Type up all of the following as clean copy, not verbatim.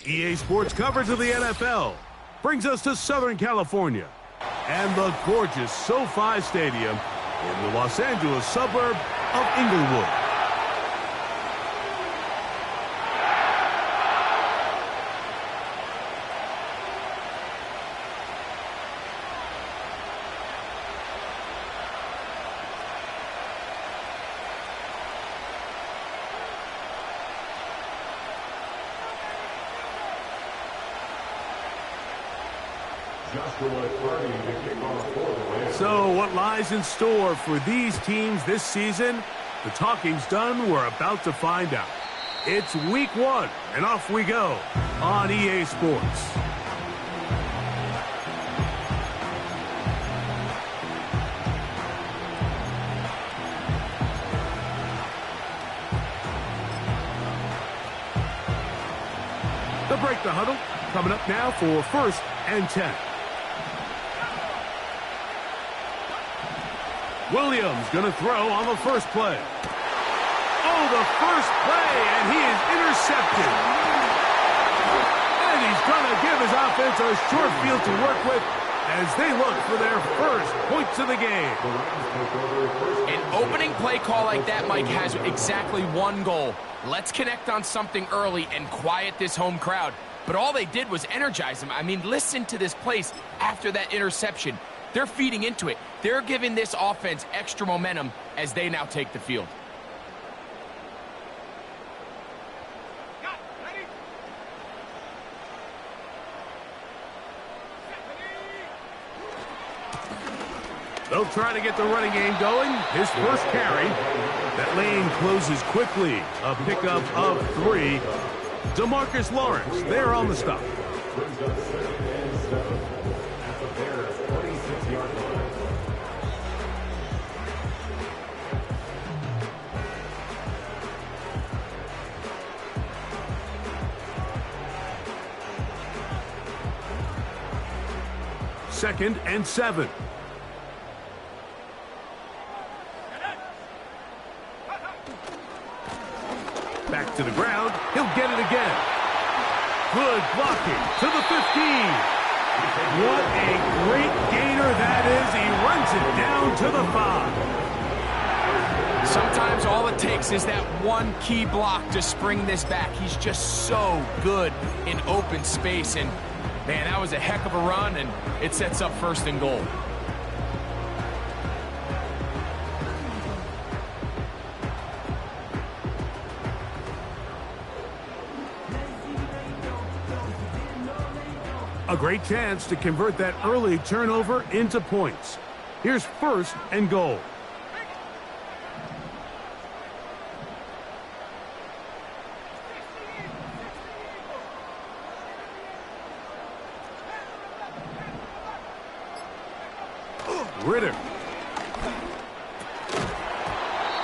EA Sports coverage of the NFL brings us to Southern California and the gorgeous SoFi Stadium in the Los Angeles suburb of Inglewood. So what lies in store for these teams this season? The talking's done. We're about to find out. It's week 1, and off we go on EA Sports. The break the huddle coming up now for 1st and 10. Williams going to throw on the first play. Oh, the first play, and he is intercepted. And he's going to give his offense a short field to work with as they look for their first points of the game. An opening play call like that, Mike, has exactly one goal. Let's connect on something early and quiet this home crowd. But all they did was energize them. I mean, listen to this place after that interception. They're feeding into it. They're giving this offense extra momentum as they now take the field. They'll try to get the running game going. His first carry. That lane closes quickly. A pickup of 3. DeMarcus Lawrence there on the stop. Second and 7. Back to the ground. He'll get it again. Good blocking to the 15. What a great gainer that is. He runs it down to the 5. Sometimes all it takes is that one key block to spring this back. He's just so good in open space, and man, that was a heck of a run, and it sets up 1st and goal. A great chance to convert that early turnover into points. Here's 1st and goal. Ritter.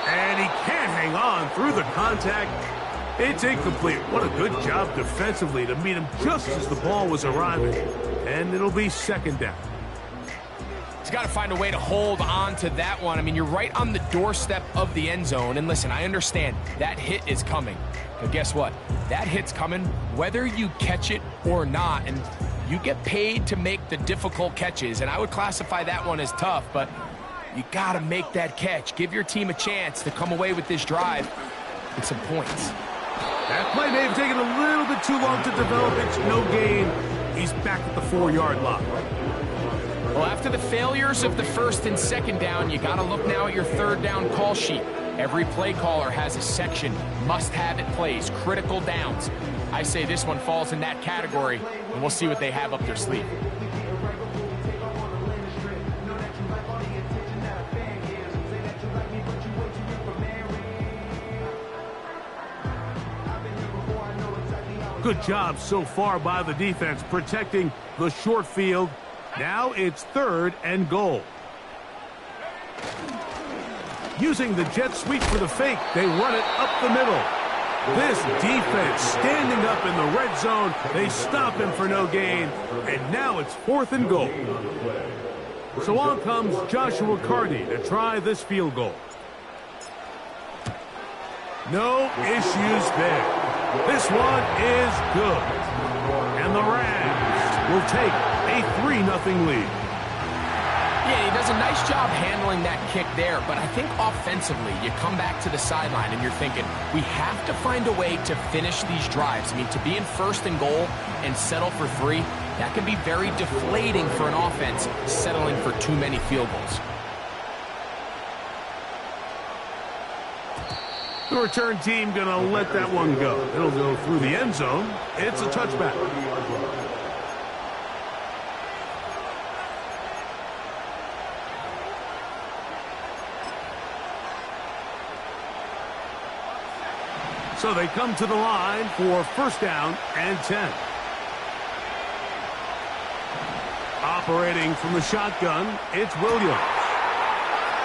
And he can't hang on through the contact. It's incomplete. What a good job defensively to meet him just as the ball was arriving. And it'll be 2nd down. He's got to find a way to hold on to that one. I mean, you're right on the doorstep of the end zone. And listen, I understand that hit is coming. But guess what? That hit's coming whether you catch it or not. And you get paid to make the difficult catches. And I would classify that one as tough. But you got to make that catch. Give your team a chance to come away with this drive with some points. That play may have taken a little bit too long to develop. It's no gain. He's back at the 4-yard line. Well, after the failures of the 1st and 2nd down, you got to look now at your 3rd down call sheet. Every play caller has a section, must-have-it plays, critical downs. I say this one falls in that category, and we'll see what they have up their sleeve. Good job so far by the defense protecting the short field. Now it's 3rd and goal. Using the jet sweep for the fake, they run it up the middle. This defense standing up in the red zone. They stop him for no gain, and now it's 4th and goal. So on comes Joshua Carty to try this field goal. No issues there. This one is good. And the Rams will take a 3-0 lead. Yeah, he does a nice job handling that kick there, but I think offensively, you come back to the sideline and you're thinking, we have to find a way to finish these drives. I mean, to be in 1st and goal and settle for 3, that can be very deflating for an offense settling for too many field goals. The return team going to let that one go. It'll go through the end zone. It's a touchback. So they come to the line for 1st down and 10. Operating from the shotgun, it's Williams.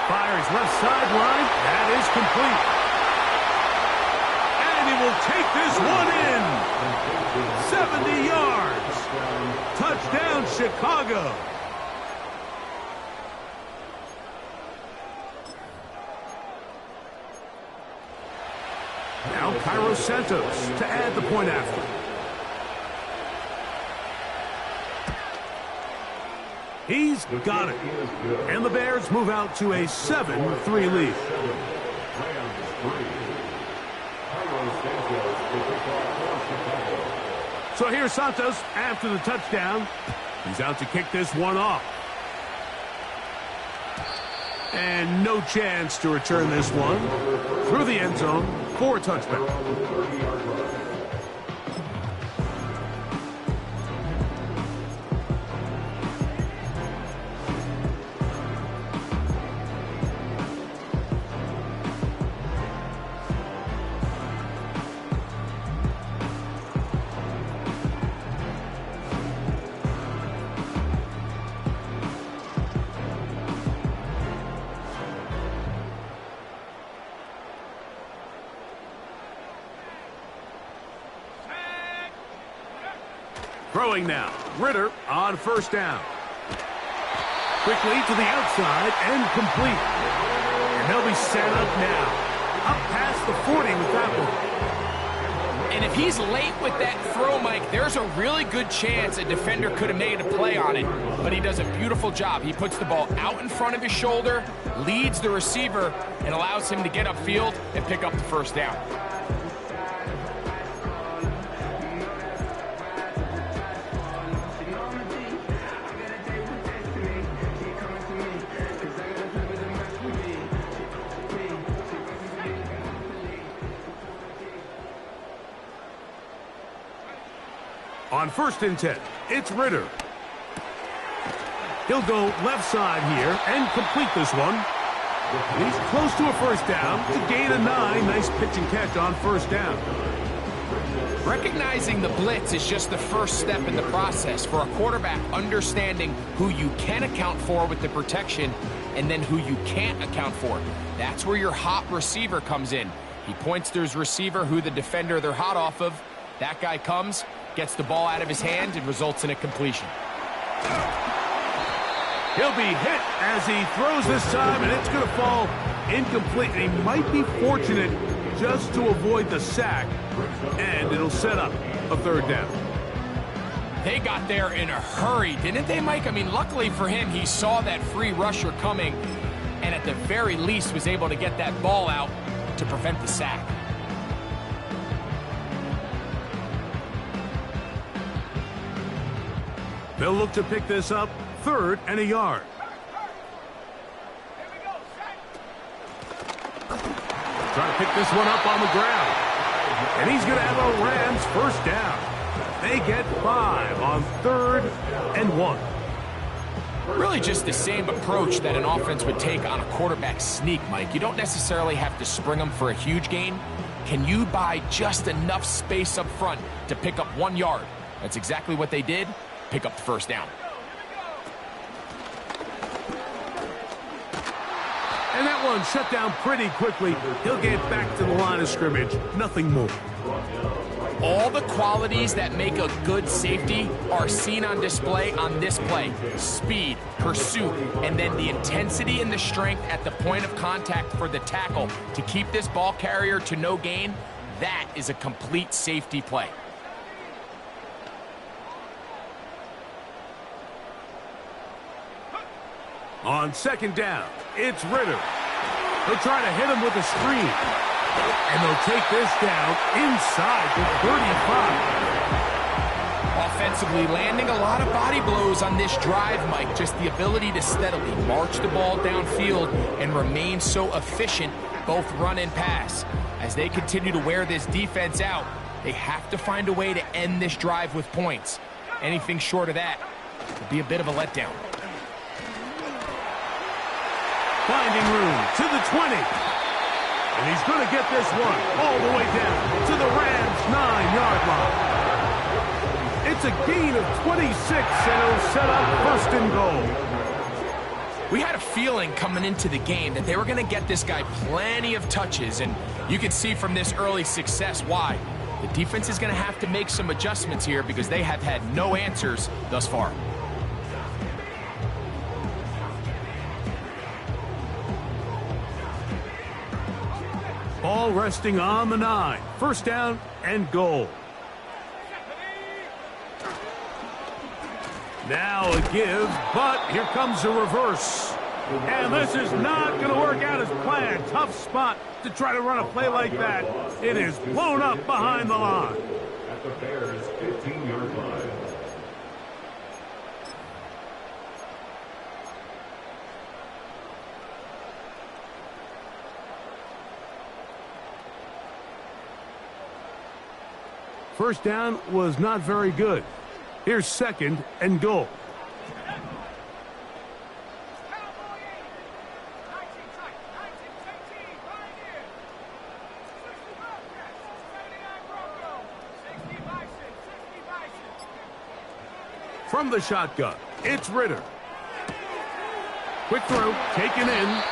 Fires left sideline. That is complete. And he will take this one in. 70 yards. Touchdown, Chicago. Now Cairo Santos to add the point after. He's got it. And the Bears move out to a 7-3 lead. So here's Santos after the touchdown. He's out to kick this one off. And no chance to return this one through the end zone for a touchback. Throwing now. Ritter on 1st down. Quickly to the outside and complete. And they'll be set up now. Up past the 40 with that one. And if he's late with that throw, Mike, there's a really good chance a defender could have made a play on it. But he does a beautiful job. He puts the ball out in front of his shoulder, leads the receiver, and allows him to get upfield and pick up the 1st down. On 1st and 10, it's Ritter. He'll go left side here and complete this one. He's close to a 1st down to gain a 9. Nice pitch and catch on 1st down. Recognizing the blitz is just the first step in the process for a quarterback, understanding who you can account for with the protection and then who you can't account for. That's where your hot receiver comes in. He points to his receiver who the defender they're hot off of. That guy comes, gets the ball out of his hand, and results in a completion. He'll be hit as he throws this time, and it's going to fall incomplete. And he might be fortunate just to avoid the sack, and it'll set up a 3rd down. They got there in a hurry, didn't they, Mike? I mean, luckily for him, he saw that free rusher coming, and at the very least was able to get that ball out to prevent the sack. They'll look to pick this up 3rd and a yard. Trying to pick this one up on the ground. And he's going to have a Rams 1st down. They get 5 on 3rd and 1. Really just the same approach that an offense would take on a quarterback sneak, Mike. You don't necessarily have to spring them for a huge gain. Can you buy just enough space up front to pick up 1 yard? That's exactly what they did. Pick up the 1st down. And that one shut down pretty quickly. He'll get back to the line of scrimmage. Nothing more. All the qualities that make a good safety are seen on display on this play. Speed, pursuit, and then the intensity and the strength at the point of contact for the tackle to keep this ball carrier to no gain. That is a complete safety play. On second down, it's Ritter. They'll try to hit him with a screen. And they'll take this down inside the 35. Offensively, landing a lot of body blows on this drive, Mike. Just the ability to steadily march the ball downfield and remain so efficient, both run and pass. As they continue to wear this defense out, they have to find a way to end this drive with points. Anything short of that would be a bit of a letdown. Finding room to the 20. And he's going to get this one all the way down to the Rams' 9-yard line. It's a gain of 26, and it'll set up first and goal. We had a feeling coming into the game that they were going to get this guy plenty of touches, and you can see from this early success why. The defense is going to have to make some adjustments here because they have had no answers thus far. Ball resting on the 9. First down and goal. Now a give, but here comes a reverse. And this is not going to work out as planned. Tough spot to try to run a play like that. It is blown up behind the line. At the Bears' 15-yard line. First down was not very good. Here's second and goal. From the shotgun, it's Ritter. Quick throw, taken in.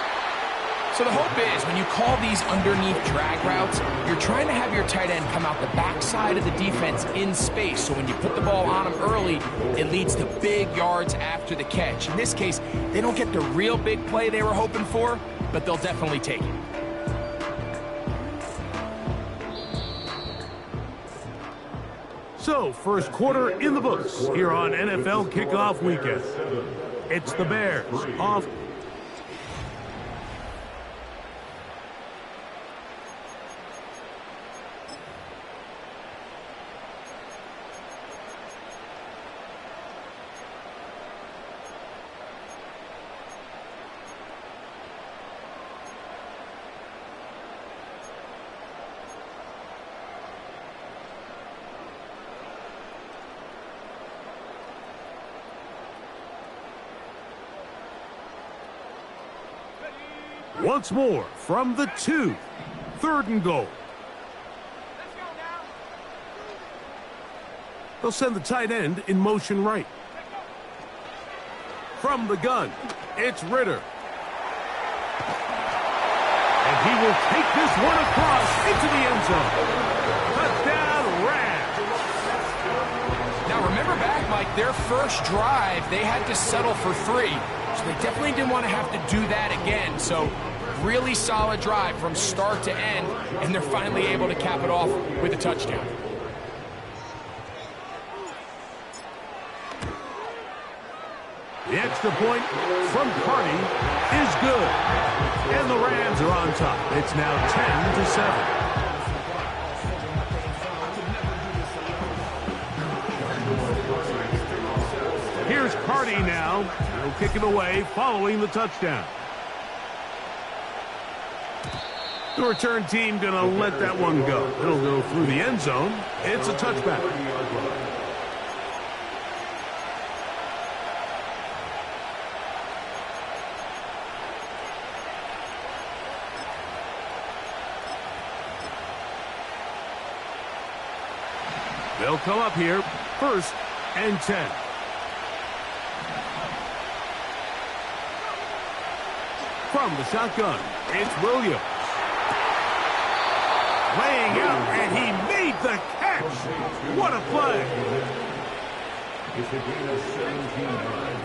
So the hope is when you call these underneath drag routes, you're trying to have your tight end come out the backside of the defense in space. So when you put the ball on him early, it leads to big yards after the catch. In this case, they don't get the real big play they were hoping for, but they'll definitely take it. So, first quarter in the books here on NFL Kickoff Weekend. It's the Bears off. Once more from the 2. Third and goal. They'll send the tight end in motion right. From the gun, it's Ritter. And he will take this one across into the end zone. Touchdown, Rams. Now remember back, Mike, their first drive, they had to settle for 3. So they definitely didn't want to have to do that again. So really solid drive from start to end, and they're finally able to cap it off with a touchdown. The extra point from Carty is good. And the Rams are on top. It's now 10-7. Here's Carty now. He'll kick it away following the touchdown. The return team going to let that one go. It'll go through the end zone. It's a touchback. They'll come up here, first and 10. From the shotgun, it's Williams. Laying out, and he made the catch. What a play. It's a gain of 17 yards.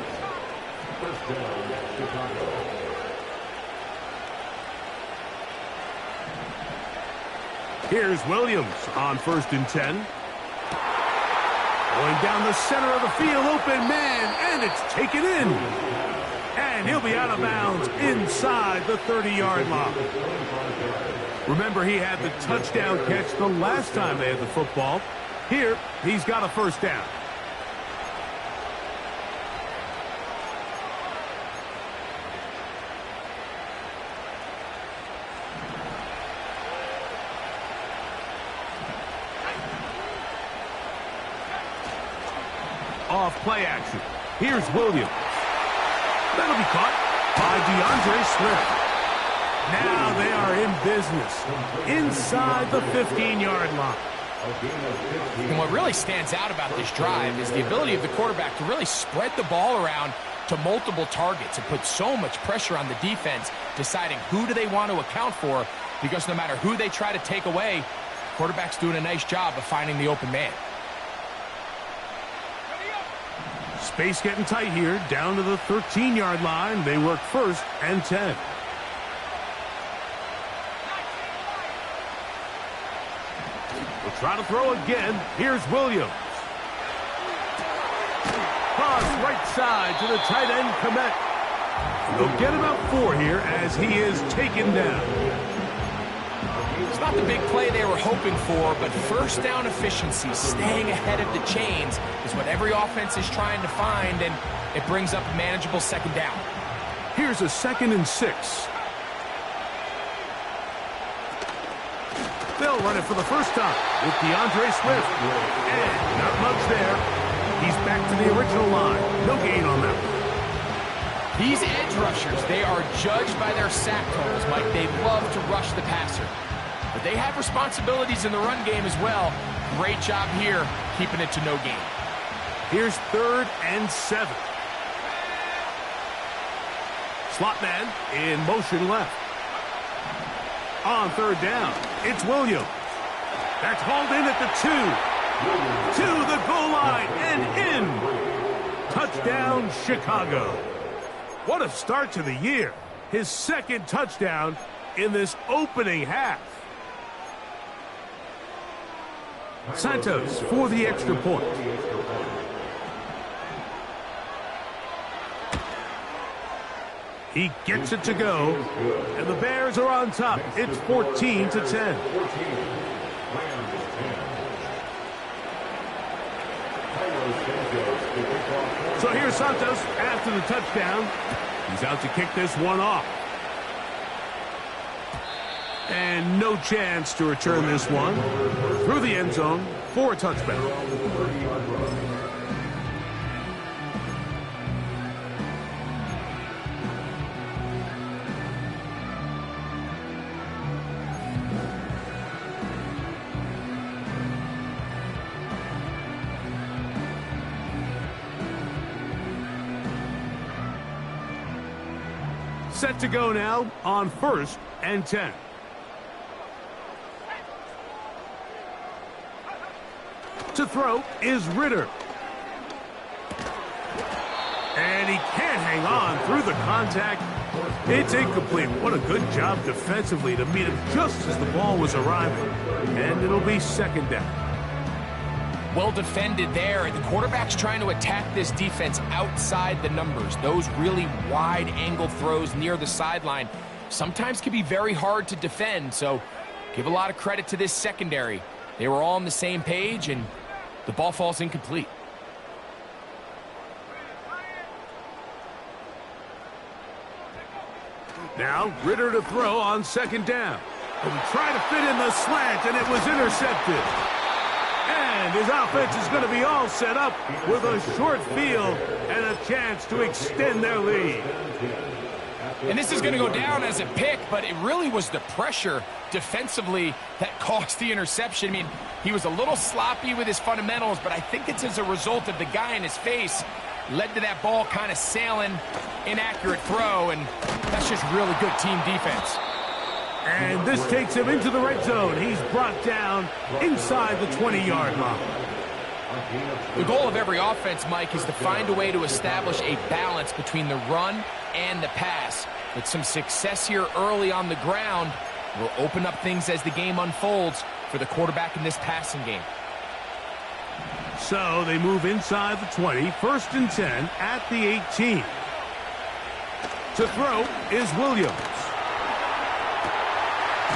First down, Chicago. Here's Williams on first and 10. Going down the center of the field, open man, and it's taken in. And And he'll be out of bounds inside the 30-yard line. Remember, he had the touchdown catch the last time they had the football. Here, he's got a first down. Off play action. Here's Williams. That'll be caught by DeAndre Swift. Now they are in business inside the 15-yard line. And what really stands out about this drive is the ability of the quarterback to really spread the ball around to multiple targets and put so much pressure on the defense, deciding who do they want to account for, because no matter who they try to take away, the quarterback's doing a nice job of finding the open man. Space getting tight here, down to the 13-yard line. They work first and 10. We'll try to throw again. Here's Williams. Cross right side to the tight end, Kmet. They'll get about 4 here as he is taken down. It's not the big play they were hoping for, but first down efficiency, staying ahead of the chains, is what every offense is trying to find, and it brings up a manageable second down. Here's a 2nd and 6. They'll run it for the first time with DeAndre Swift. And not much there. He's back to the original line. No gain on that one. These edge rushers, they are judged by their sack totals, Mike. They love to rush the passer. But they have responsibilities in the run game as well. Great job here, keeping it to no gain. Here's 3rd and 7. Slot man in motion left. On 3rd down, it's Williams. That's hauled in at the 2. To the goal line and in. Touchdown, Chicago. What a start to the year. His 2nd touchdown in this opening half. Santos for the extra point. He gets it to go, and the Bears are on top. It's 14-10. So here's Santos after the touchdown. He's out to kick this one off. And no chance to return this one through the end zone for a touchback. Set to go now on 1st and 10. To throw is Ritter. And he can't hang on through the contact. It's incomplete. What a good job defensively to meet him just as the ball was arriving. And it'll be 2nd down. Well defended there. The quarterback's trying to attack this defense outside the numbers. Those really wide angle throws near the sideline sometimes can be very hard to defend. So give a lot of credit to this secondary. They were all on the same page, and the ball falls incomplete. Now Ritter to throw on 2nd down. And try to fit in the slant, and it was intercepted. And his offense is going to be all set up with a short field and a chance to extend their lead. And this is going to go down as a pick, but it really was the pressure defensively that caused the interception. I mean, he was a little sloppy with his fundamentals, but I think it's as a result of the guy in his face led to that ball kind of sailing, inaccurate throw, and that's just really good team defense. And this takes him into the red zone. He's brought down inside the 20-yard line. The goal of every offense, Mike, is to find a way to establish a balance between the run and the pass. With some success here early on the ground, will open up things as the game unfolds for the quarterback in this passing game. So they move inside the 20, 1st and 10 at the 18. To throw is Williams.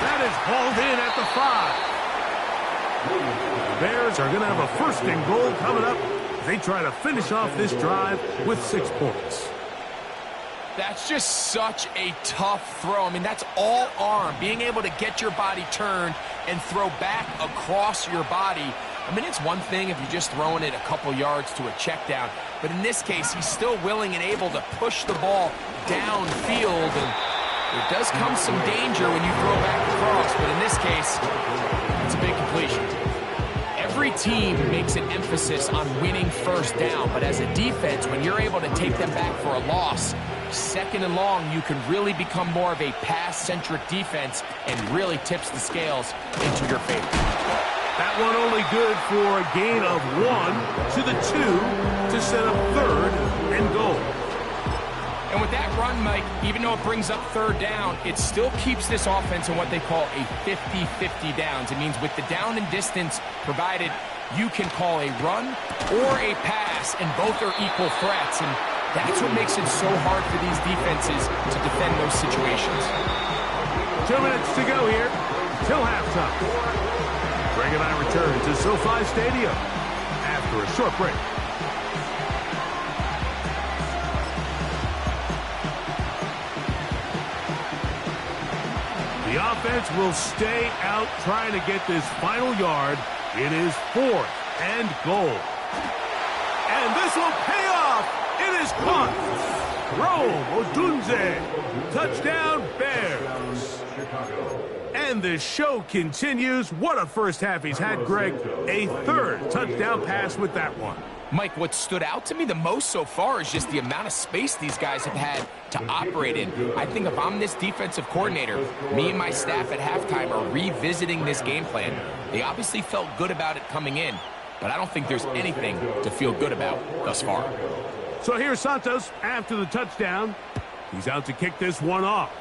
That is hauled in at the 5. Bears are going to have a 1st and goal coming up. They try to finish off this drive with 6 points. That's just such a tough throw. I mean, that's all arm, being able to get your body turned and throw back across your body. I mean, it's one thing if you're just throwing it a couple yards to a check down, but in this case, he's still willing and able to push the ball downfield, and there does come some danger when you throw back across, but in this case, it's a big completion. Every team makes an emphasis on winning 1st down, but as a defense, when you're able to take them back for a loss, 2nd and long, you can really become more of a pass-centric defense and really tips the scales into your favor. That one only good for a gain of 1 to the 2 to set up 3rd and goal. And with that run, Mike, even though it brings up 3rd down, it still keeps this offense in what they call a 50-50 downs. It means with the down and distance provided, you can call a run or a pass, and both are equal threats. And that's what makes it so hard for these defenses to defend those situations. 2 minutes to go here till halftime. Greg and I return to SoFi Stadium after a short break. The offense will stay out trying to get this final yard. It is 4th and goal. And this will pay off. It is caught. Rome Odunze. Touchdown, Bears. And the show continues. What a first half he's had, Greg. A 3rd touchdown pass with that one. Mike, what stood out to me the most so far is just the amount of space these guys have had to operate in. I think if I'm this defensive coordinator, me and my staff at halftime are revisiting this game plan. They obviously felt good about it coming in, but I don't think there's anything to feel good about thus far. So here's Santos after the touchdown. He's out to kick this one off.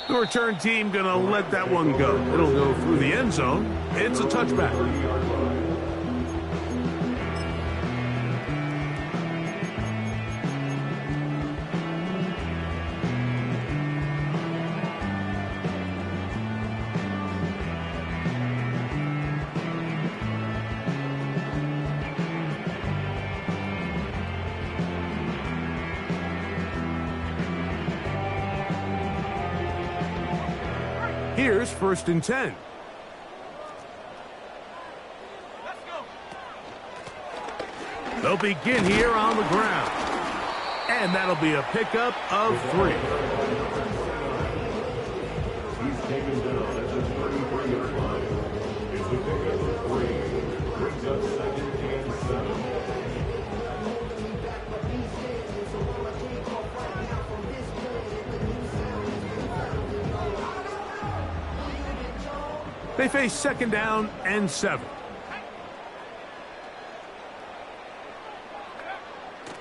The return team going to let that one go. It'll go through the end zone. It's a touchback. Here's 1st and 10. They'll begin here on the ground. And that'll be a pickup of 3. He's taken down at the 33-yard line. It's a pickup of 3. Brings up 2nd and 7. They face 2nd down and 7.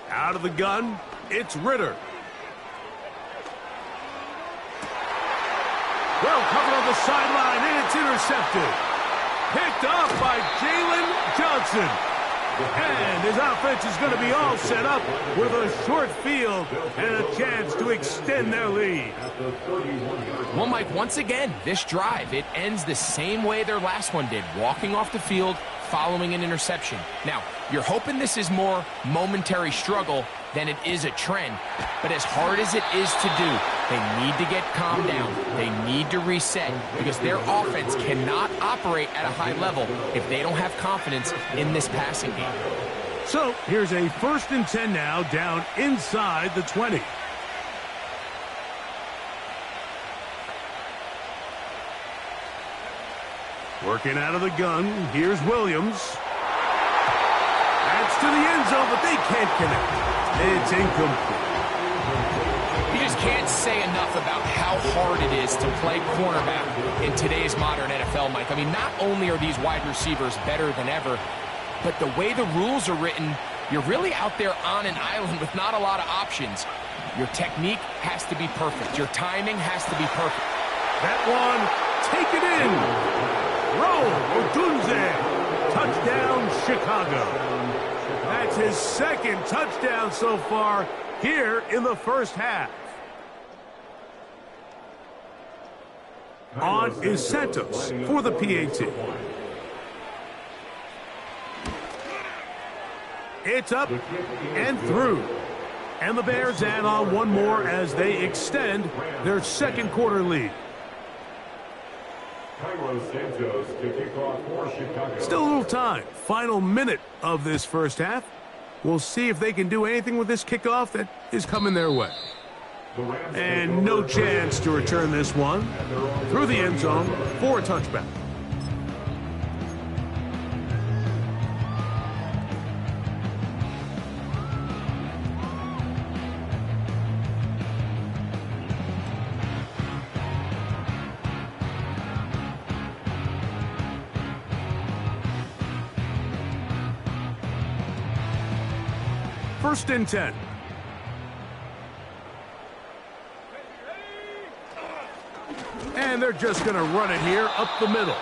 Out of the gun, it's Ritter. Well covered on the sideline, and it's intercepted. Picked off by Jalen Johnson. And his offense is going to be all set up with a short field and a chance to extend their lead. Well, Mike, once again, this drive, it ends the same way their last one did, walking off the field, following an interception. Now, you're hoping this is more momentary struggle than it is a trend, but as hard as it is to do, they need to get calmed down. They need to reset because their offense cannot operate at a high level if they don't have confidence in this passing game. So here's a 1st and 10 now, down inside the 20. Working out of the gun, here's Williams. That's to the end zone, but they can't connect. It's incomplete. You just can't say enough about how hard it is to play cornerback in today's modern NFL, Mike. I mean, not only are these wide receivers better than ever, but the way the rules are written, you're really out there on an island with not a lot of options. Your technique has to be perfect. Your timing has to be perfect. That one, take it in. Rome Odunze, touchdown Chicago. That's his 2nd touchdown so far. here in the first half. On is Santos for the PAT. It's up and through. And the Bears add on one more as they extend their second quarter lead. Still a little time. Final minute of this first half. We'll see if they can do anything with this kickoff that is coming their way. And no chance to return this one through the end zone for a touchback. First and 10. And they're just going to run it here up the middle.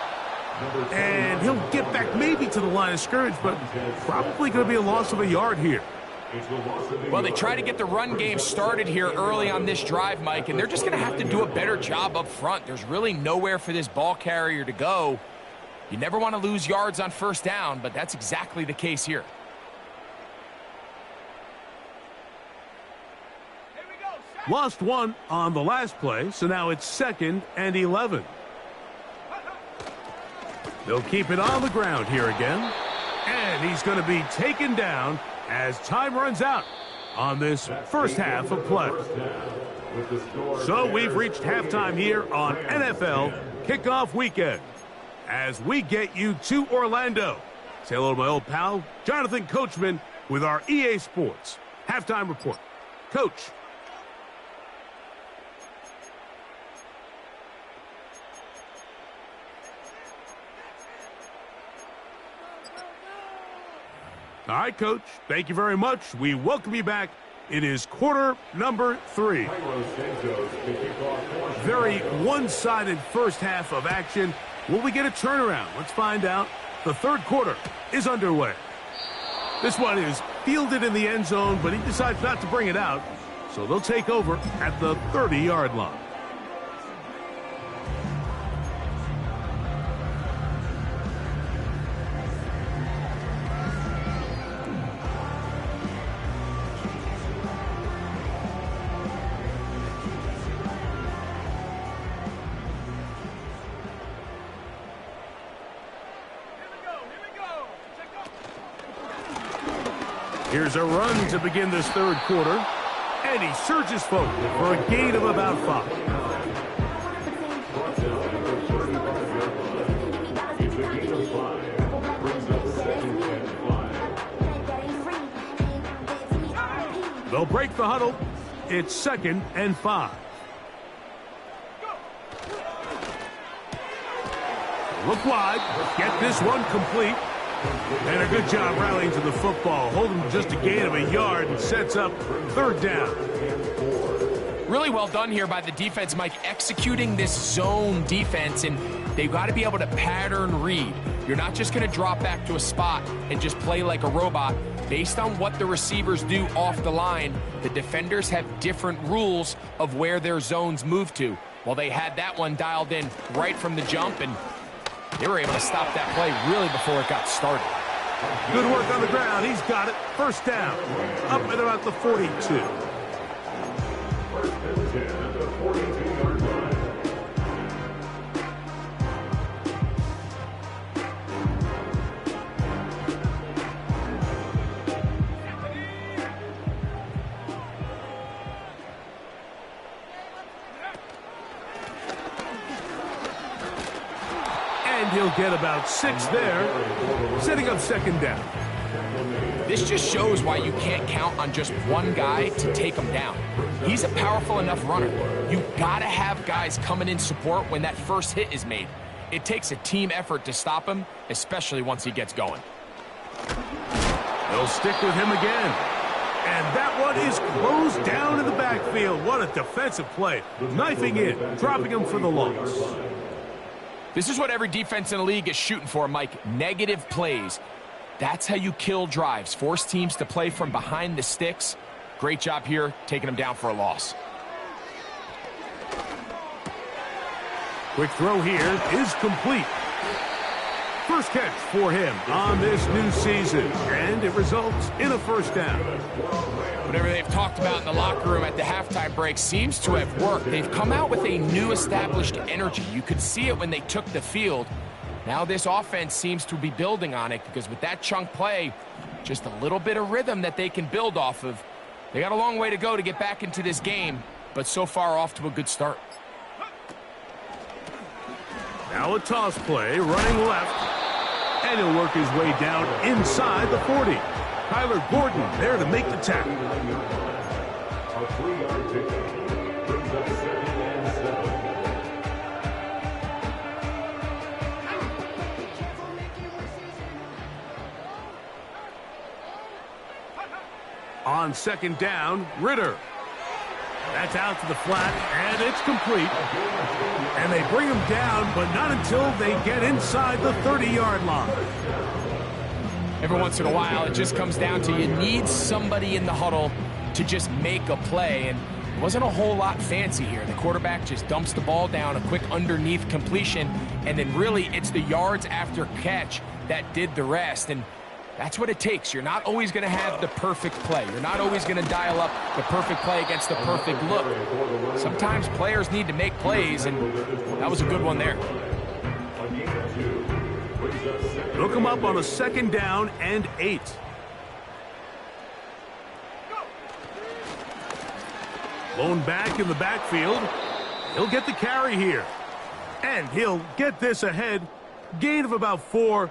And he'll get back maybe to the line of scrimmage, but probably going to be a loss of a yard here. Well, they try to get the run game started here early on this drive, Mike, and they're just going to have to do a better job up front. There's really nowhere for this ball carrier to go. You never want to lose yards on first down, but that's exactly the case here. Lost one on the last play, so now it's 2nd and 11. They'll keep it on the ground here again. And he's going to be taken down as time runs out on this first half of play. So we've reached halftime here on NFL Kickoff Weekend as we get you to Orlando. Say hello to my old pal, Jonathan Coachman, with our EA Sports Halftime Report. Coach. All right, Coach. Thank you very much. We welcome you back. It is quarter number 3. Very one-sided first half of action. Will we get a turnaround? Let's find out. The third quarter is underway. This one is fielded in the end zone, but he decides not to bring it out. So they'll take over at the 30-yard line. Here's a run to begin this third quarter. And he surges forward for a gain of about 5. They'll break the huddle. It's 2nd and 5. Look wide. Get this one complete. And a good job rallying to the football. Holding just a gain of a yard and sets up 3rd down. Really well done here by the defense, Mike, executing this zone defense, and they've got to be able to pattern read. You're not just going to drop back to a spot and just play like a robot. Based on what the receivers do off the line, the defenders have different rules of where their zones move to. Well, they had that one dialed in right from the jump, and they were able to stop that play really before it got started. Good work on the ground. He's got it. First down. Up at about the 42. First and 10 at the 42-yard line. And he'll get about 6 there, setting up 2nd down. This just shows why you can't count on just one guy to take him down. He's a powerful enough runner. You gotta have guys coming in support when that first hit is made. It takes a team effort to stop him, especially once he gets going. They'll stick with him again. And that one is closed down in the backfield. What a defensive play. Knifing in, dropping him for the loss. This is what every defense in the league is shooting for, Mike. Negative plays. That's how you kill drives. Force teams to play from behind the sticks. Great job here, taking him down for a loss. Quick throw here is complete. First catch for him on this new season, and it results in a first down. Whatever they've talked about in the locker room at the halftime break seems to have worked. They've come out with a new established energy. You could see it when they took the field. Now this offense seems to be building on it, because with that chunk play, just a little bit of rhythm that they can build off of. They got a long way to go to get back into this game, but so far off to a good start. Now a toss play, running left, and he'll work his way down inside the 40. Kyler Gordon there to make the tackle. A 3-yard pickup brings up 2nd and 7. On second down, Ritter. That's out to the flat, and it's complete. And they bring him down, but not until they get inside the 30-yard line. Every once in a while, it just comes down to you need somebody in the huddle to just make a play, and it wasn't a whole lot fancy here. The quarterback just dumps the ball down, a quick underneath completion, and then really it's the yards after catch that did the rest. And that's what it takes. You're not always going to have the perfect play. You're not always going to dial up the perfect play against the perfect look. Sometimes players need to make plays, and that was a good one there. Look him up on a second down and 8. Blown back in the backfield. He'll get the carry here. And he'll get this ahead. Gain of about 4,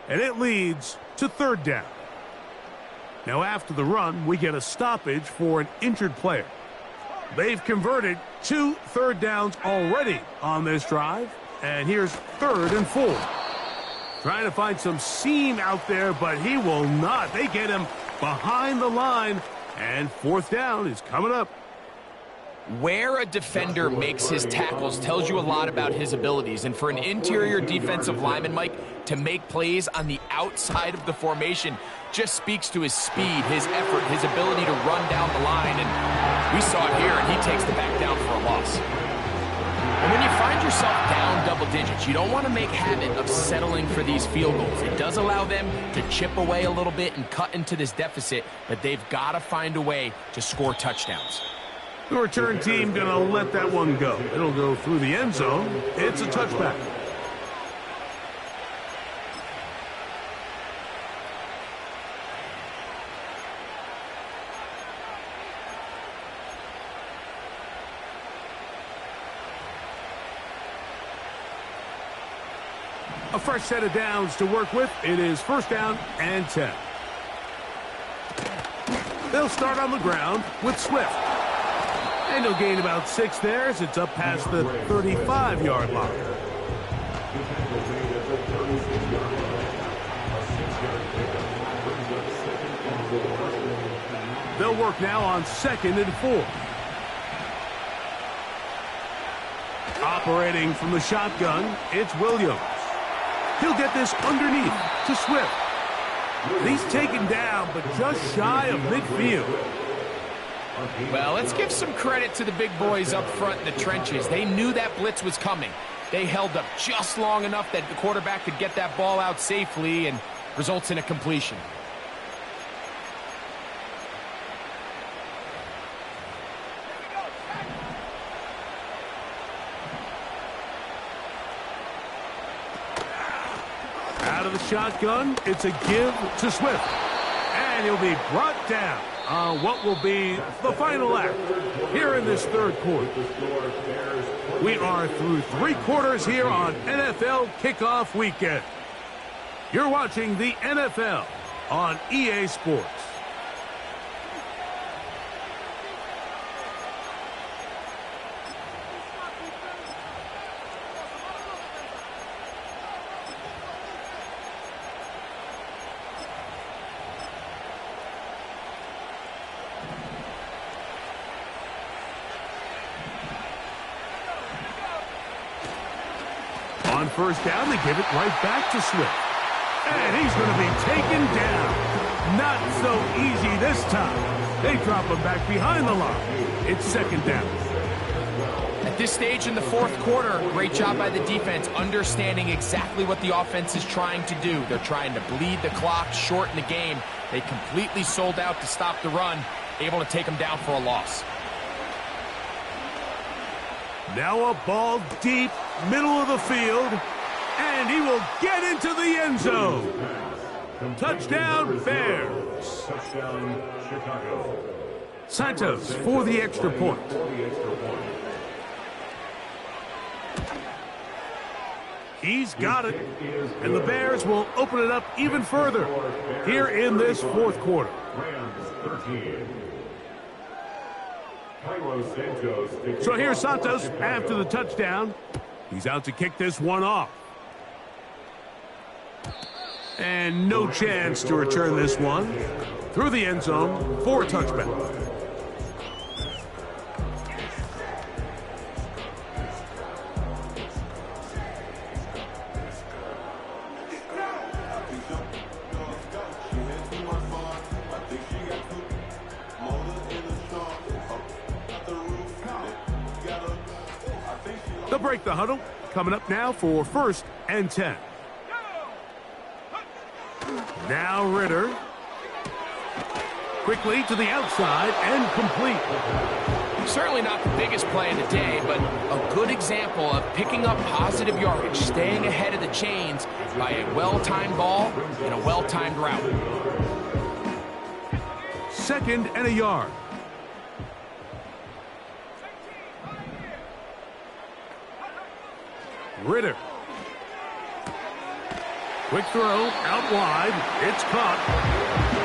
and it leads to third down. Now after the run, we get a stoppage for an injured player. They've converted 2 third downs already on this drive, and here's 3rd and 4. Trying to find some seam out there, but he will not. They get him behind the line, and 4th down is coming up. Where a defender makes his tackles tells you a lot about his abilities. And for an interior defensive lineman, Mike, to make plays on the outside of the formation just speaks to his speed, his effort, his ability to run down the line. And we saw it here, and he takes the back down for a loss. And when you find yourself down double digits, you don't want to make habit of settling for these field goals. It does allow them to chip away a little bit and cut into this deficit, but they've got to find a way to score touchdowns. The return team going to let that one go. It'll go through the end zone. It's a touchback. A fresh set of downs to work with. It is 1st down and 10. They'll start on the ground with Swift. And he'll gain about 6 there as it's up past the 35-yard line. They'll work now on 2nd and 4. Operating from the shotgun, it's Williams. He'll get this underneath to Swift. He's taken down, but just shy of midfield. Well, let's give some credit to the big boys up front in the trenches. They knew that blitz was coming. They held up just long enough that the quarterback could get that ball out safely, and results in a completion. Out of the shotgun, it's a give to Swift. And he'll be brought down on what will be the final act here in this 3rd quarter. We are through 3 quarters here on NFL Kickoff Weekend. You're watching the NFL on EA Sports. On 1st down, they give it right back to Swift. And he's going to be taken down. Not so easy this time. They drop him back behind the line. It's second down. At this stage in the fourth quarter, great job by the defense, understanding exactly what the offense is trying to do. They're trying to bleed the clock, shorten the game. They completely sold out to stop the run, able to take them down for a loss. Now a ball deep, middle of the field, and he will get into the end zone. Touchdown, Bears. Touchdown, Chicago. Santos for the extra point. He's got it, and the Bears will open it up even further here in this fourth quarter. Rams 13. Cairo Santos. So here's Santos after the touchdown. He's out to kick this one off. And no chance to return this one through the end zone for a touchback. They'll break the huddle. Coming up now for 1st and 10. Now Ritter. Quickly to the outside and complete. Certainly not the biggest play of the day, but a good example of picking up positive yardage, staying ahead of the chains by a well-timed ball and a well-timed route. 2nd and a yard. Ritter. Quick throw out wide. It's caught.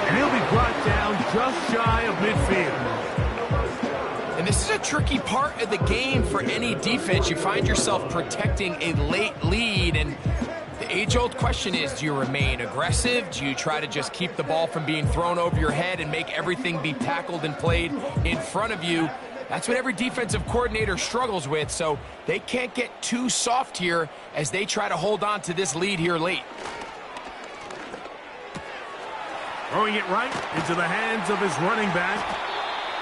And he'll be brought down just shy of midfield. And this is a tricky part of the game for any defense. You find yourself protecting a late lead, and the age-old question is, do you remain aggressive? Do you try to just keep the ball from being thrown over your head and make everything be tackled and played in front of you? That's what every defensive coordinator struggles with, so they can't get too soft here as they try to hold on to this lead here late. Throwing it right into the hands of his running back.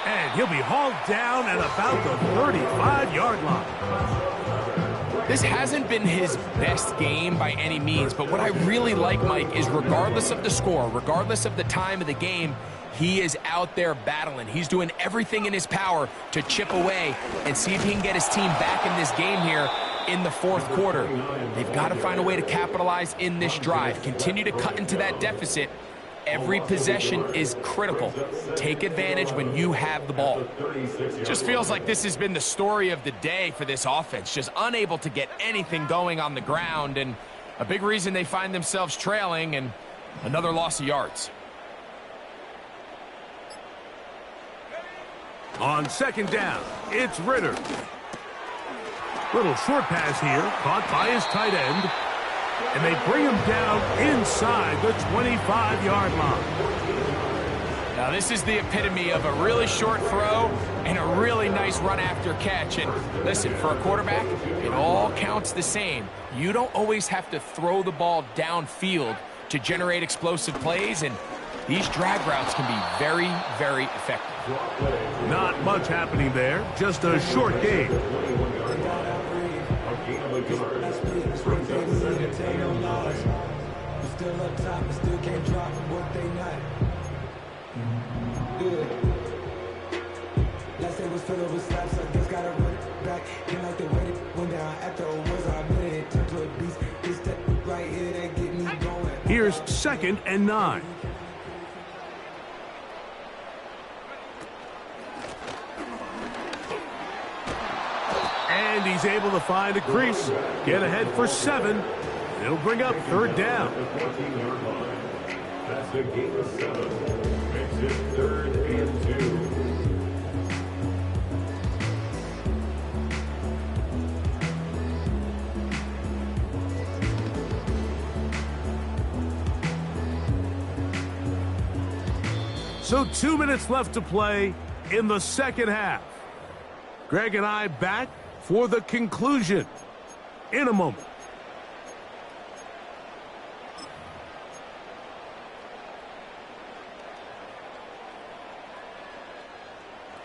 And he'll be hauled down at about the 35-yard line. This hasn't been his best game by any means, but what I really like, Mike, is regardless of the score, regardless of the time of the game, he is out there battling. He's doing everything in his power to chip away and see if he can get his team back in this game here in the fourth quarter. They've got to find a way to capitalize in this drive. Continue to cut into that deficit. Every possession is critical. Take advantage when you have the ball. Just feels like this has been the story of the day for this offense. Just unable to get anything going on the ground, and a big reason they find themselves trailing and another loss of yards. On 2nd down, it's Ritter. Little short pass here, caught by his tight end. And they bring him down inside the 25-yard line. Now this is the epitome of a really short throw and a really nice run after catch. And listen, for a quarterback, it all counts the same. You don't always have to throw the ball downfield to generate explosive plays, and these drag routes can be very, very effective. Not much happening there, just a short game. Still up top, but still can't drop what they not. Good. Last day was filled with slaps, I just gotta run it back. Didn't like the way it went down afterwards. I admit it, turned to a beast. This step right here that get me going. Here's 2nd and 9. And he's able to find a crease, get ahead for 7. It'll bring up 3rd down. That's a gain of 7. Makes it 3rd and 2. So 2 minutes left to play in the second half. Greg and I back for the conclusion in a moment.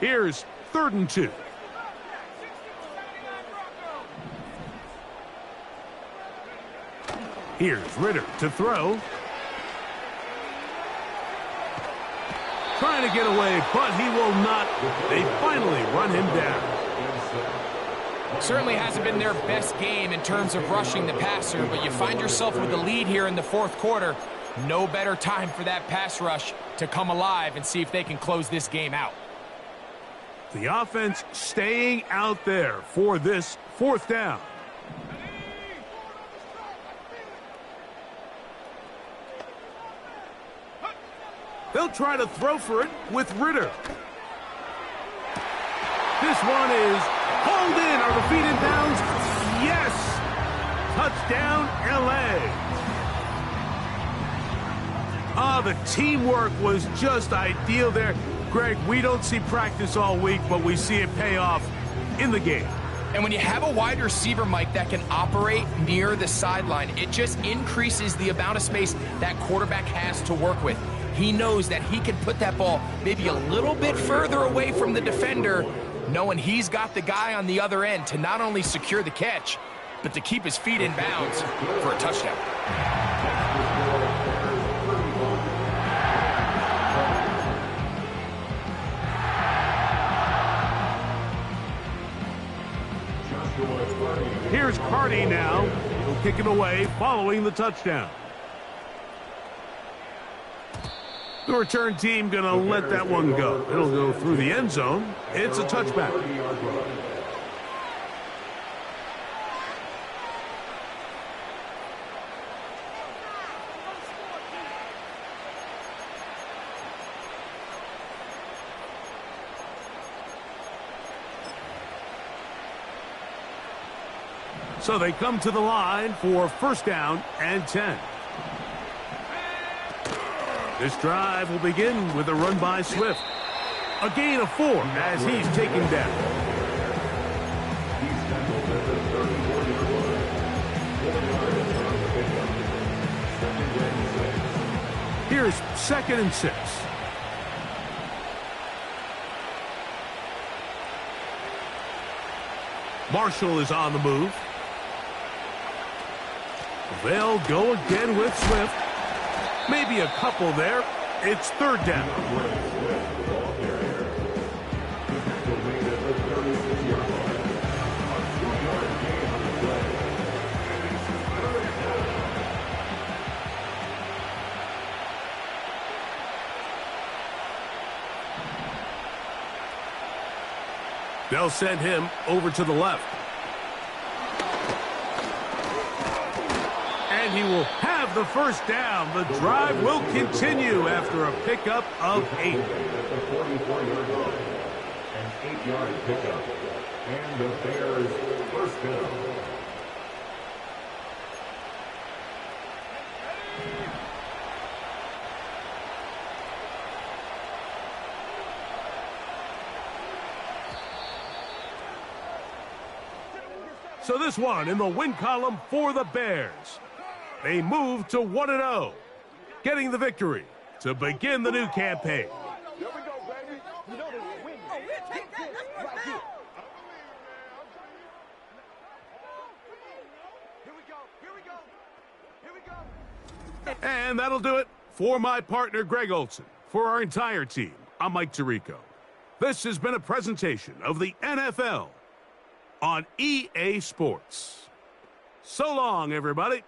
Here's 3rd and 2. Here's Ritter to throw. Trying to get away, but he will not. They finally run him down. Certainly hasn't been their best game in terms of rushing the passer, but you find yourself with the lead here in the 4th quarter. No better time for that pass rush to come alive and see if they can close this game out. The offense staying out there for this 4th down. They'll try to throw for it with Ritter. This one is hauled in. Are the feet in bounds? Yes! Touchdown, L.A. The teamwork was just ideal there. Greg, we don't see practice all week, but we see it pay off in the game. And when you have a wide receiver, Mike, that can operate near the sideline, it just increases the amount of space that quarterback has to work with. He knows that he can put that ball maybe a little bit further away from the defender, knowing he's got the guy on the other end to not only secure the catch, but to keep his feet in bounds for a touchdown. Here's Carty now. He'll kick it away following the touchdown. The return team going to let that one go. It'll go through the end zone. It's a touchback. So they come to the line for 1st down and 10. This drive will begin with a run by Swift. A gain of 4 as he's taken down. Here's 2nd and 6. Marshall is on the move. They'll go again with Swift. Maybe a couple there. It's 3rd down. They'll send him over to the left. And he will have the 1st down. The drive will continue after a pickup of 8. An 8-yard pickup. And the Bears 1st down. So this one in the win column for the Bears. They move to 1-0, getting the victory to begin the new campaign. Here we go, baby. You know this is winning. Oh, we'll take that. That's right here. Here we go. Here we go. Here we go. And that'll do it for my partner, Greg Olson. For our entire team, I'm Mike Tirico. This has been a presentation of the NFL on EA Sports. So long, everybody.